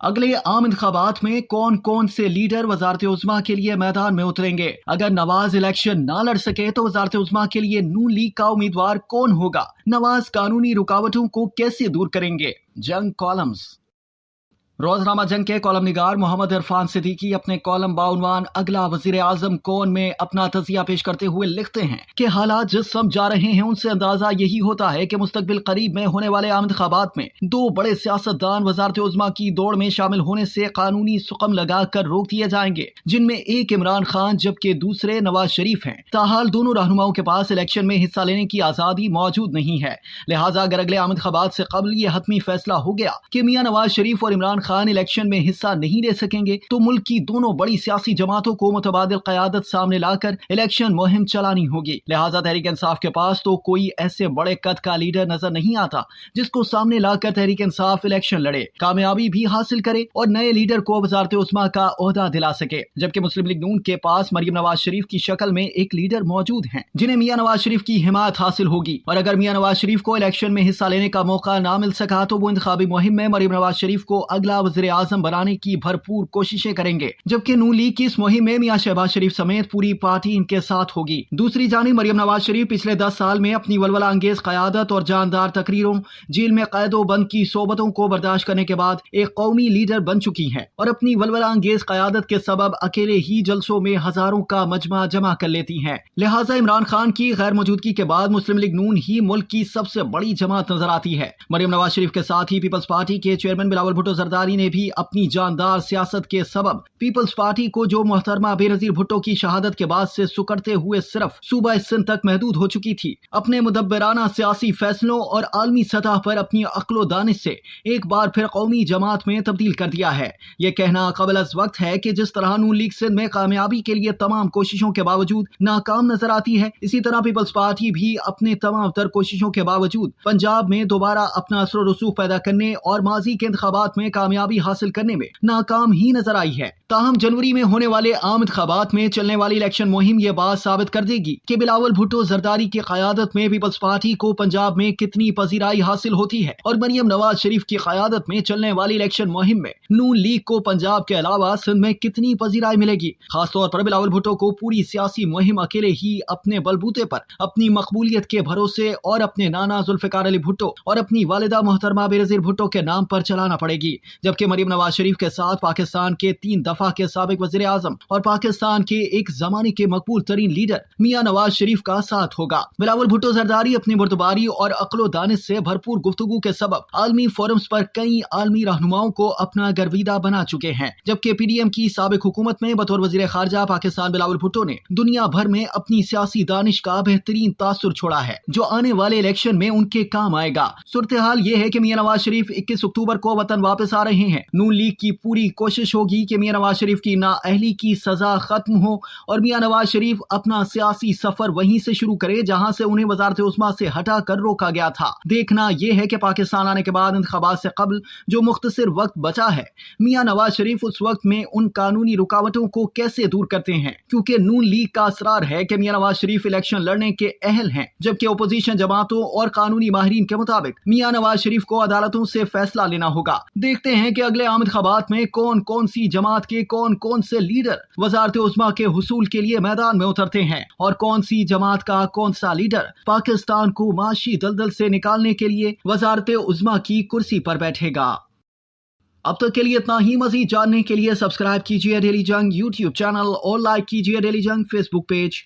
अगले आम इंतखाबात में कौन कौन से लीडर वजारत उज़्मा के लिए मैदान में उतरेंगे। अगर नवाज इलेक्शन ना लड़ सके तो वजारत उज़्मा के लिए नून लीग का उम्मीदवार कौन होगा। नवाज कानूनी रुकावटों को कैसे दूर करेंगे। जंग कॉलम्स। रोजनामा जंग के कॉलम निगार मोहम्मद इरफान सिद्दीकी अपने कॉलम बाउनवान अगला वजीर आजम कौन में अपना तजिया पेश करते हुए लिखते हैं कि हालात जिस सम जा रहे हैं उनसे अंदाजा यही होता है कि मुस्तकबिल करीब में होने वाले आम इंतखाबात में दो बड़े सियासतदान वजारत उज़्मा की दौड़ में शामिल होने से कानूनी सुकम लगा कर रोक दिए जाएंगे, जिनमें एक इमरान खान जबकि दूसरे नवाज शरीफ हैं। ताहाल दोनों रहनुमाओं के पास इलेक्शन में हिस्सा लेने की आजादी मौजूद नहीं है। लिहाजा अगर अगले आम इंतखाबात से कबल ये हतमी फैसला हो गया कि मियां नवाज शरीफ और इमरान खान इलेक्शन में हिस्सा नहीं ले सकेंगे तो मुल्क की दोनों बड़ी सियासी जमातों को मुतबादिल क़यादत सामने लाकर इलेक्शन मुहिम चलानी होगी। लिहाजा तहरीक इंसाफ के पास तो कोई ऐसे बड़े कद का लीडर नजर नहीं आता जिसको सामने लाकर तहरीक इंसाफ इलेक्शन लड़े, कामयाबी भी हासिल करे और नए लीडर को वजारत उज़्मा का ओहदा दिला सके। जबकि मुस्लिम लीग नून के पास मरियम नवाज शरीफ की शक्ल में एक लीडर मौजूद हैं जिन्हें मियां नवाज शरीफ की हिमायत हासिल होगी, और अगर मियां नवाज शरीफ को इलेक्शन में हिस्सा लेने का मौका ना मिल सका तो वो इंतखाबी मुहिम में मरियम नवाज शरीफ को अगला वज़ीर आज़म बनाने की भरपूर कोशिशें करेंगे। जबकि नून लीग की इस मुहिम में मियां शहबाज शरीफ समेत पूरी पार्टी इनके साथ होगी। दूसरी जानिब मरियम नवाज शरीफ पिछले 10 साल में अपनी वलवला अंगेज क़यादत और जानदार तकरीरों, जेल में कैदो बंद की सोबतों को बर्दाश्त करने के बाद एक कौमी लीडर बन चुकी हैं और अपनी वलवला अंगेज क़यादत के सबब अकेले ही जलसों में हजारों का मजमा जमा कर लेती हैं। लिहाजा इमरान खान की गैर मौजूदगी के बाद मुस्लिम लीग नून ही मुल्क की सबसे बड़ी जमात नजर आती है। मरियम नवाज शरीफ के साथ ही पीपल्स पार्टी के चेयरमैन बिलावल भुट्टो जरदारी ने भी अपनी जानदार सियासत के सबब पीपल्स पार्टी को, जो मोहतरमा बेनजीर भुट्टो की शहादत के बाद से सुकड़ते हुए सिर्फ सूबा सिंध तक महदूद हो चुकी थी, अपने मुदब्बराना सियासी फैसलों और आलमी सतह पर अपनी अक्लो दानिश से एक बार फिर कौमी जमात में तब्दील कर दिया है। ये कहना काबिल अज़ वक्त है कि जिस तरह नून लीग सिंध में कामयाबी के लिए तमाम कोशिशों के बावजूद नाकाम नजर आती है, इसी तरह पीपल्स पार्टी भी अपने तमाम तर कोशिशों के बावजूद पंजाब में दोबारा अपना असर और रसूख पैदा करने और माजी के इंतखाबात में कामयाबी हासिल करने में नाकाम ही नजर आई है। ताहम जनवरी में होने वाले आम इंतखाबात में चलने वाली इलेक्शन मुहिम ये बात साबित कर देगी कि बिलावल भुट्टो जरदारी की क़यादत में पीपल्स पार्टी को पंजाब में कितनी पजीराई हासिल होती है, और मरियम नवाज शरीफ की क़यादत में चलने वाली इलेक्शन मुहिम में नून लीग को पंजाब के अलावा सिंध में कितनी पजीराई मिलेगी। खासतौर पर बिलावल भुट्टो को पूरी सियासी मुहिम अकेले ही अपने बलबूते पर, अपनी मकबूलियत के भरोसे और अपने नाना जुल्फ़िकार अली भुट्टो और अपनी वालिदा मोहतरमा बेनज़ीर भुट्टो के नाम पर चलाना पड़ेगी। जबकि मरियम नवाज शरीफ के साथ पाकिस्तान के 3 दफा के साबिक वज़ीर आज़म और पाकिस्तान के एक ज़माने के मकबूल तरीन लीडर मियां नवाज शरीफ का साथ होगा। बिलावल भुट्टो जरदारी अपनी मुर्तबारी और अक्लो दानिश से भरपूर गुफ्तगू के सबब आलमी फोरम्स पर कई आलमी रहनुमाओं को अपना गर्विदा बना चुके हैं। जबकि पीडीएम की साबिक हुकूमत में बतौर वज़ीर खारजा पाकिस्तान बिलावल भुट्टो ने दुनिया भर में अपनी सियासी दानिश का बेहतरीन तासुर छोड़ा है, जो आने वाले इलेक्शन में उनके काम आएगा। सूरत हाल ये है कि मियां नवाज शरीफ 21 अक्टूबर को वतन वापस आ रहे हैं। नून लीग की पूरी कोशिश होगी कि मियां नवाज शरीफ की नाअहली की सजा खत्म हो और मियां नवाज शरीफ अपना सियासी सफर वहीं से शुरू करे जहां से उन्हें वजारत उज़्मा से हटा कर रोका गया था। देखना यह है कि पाकिस्तान आने के बाद इंतखाबात से कबल जो मुख्तसर वक्त बचा है, मियां नवाज शरीफ उस वक्त में उन कानूनी रुकावटों को कैसे दूर करते हैं, क्योंकि नून लीग का असरार है कि मियां नवाज शरीफ इलेक्शन लड़ने के अहल हैं। जबकि अपोजिशन जमातों और कानूनी माहिरीन के मुताबिक मियां नवाज शरीफ को अदालतों से फैसला लेना होगा। देखते हैं कि अगले आम इंतखाबात में कौन कौन सी जमात के कौन कौन से लीडर वजारत उज़्मा के हुसूल के लिए मैदान में उतरते हैं और कौन सी जमात का कौन सा लीडर पाकिस्तान को माशी दलदल से निकालने के लिए वजारत उज़्मा की कुर्सी पर बैठेगा। अब तक के लिए इतना ही। मजीद जानने के लिए सब्सक्राइब कीजिए डेली जंग यूट्यूब चैनल और लाइक कीजिए डेली जंग फेसबुक पेज।